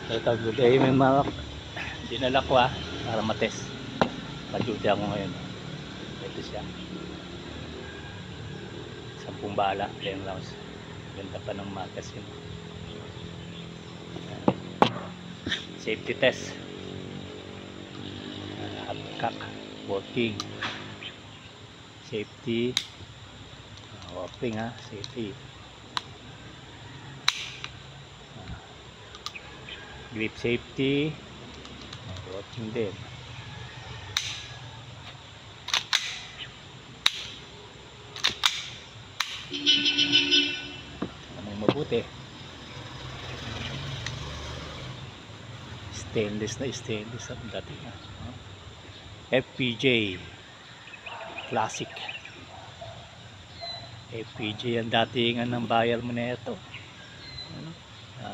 Ito, good day, may mga dinala ko para matest. Pa-duty ako ngayon. Ito siya. 10 bala, 10 rounds. Ganda pa ng magazine. Safety test. Hapkak, working. Safety. Working safety. Grip safety. Working din. Anong mabuti? Stainless ang dating. FPJ Classic. FPJ ang datingan ng bayal mo na ito.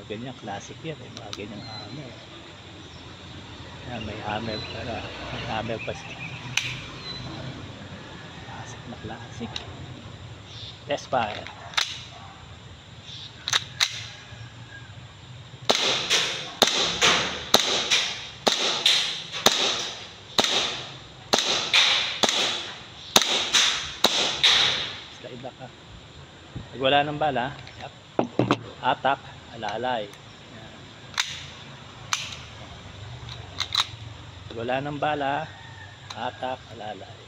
Ganyan, classic yan. Mga ganyang hammer. May hammer para. May hammer pa siya. Classic na classic. Test fire. Slide back Pag wala ng bala, atak, alalay. Pag wala ng bala, atak, alalay.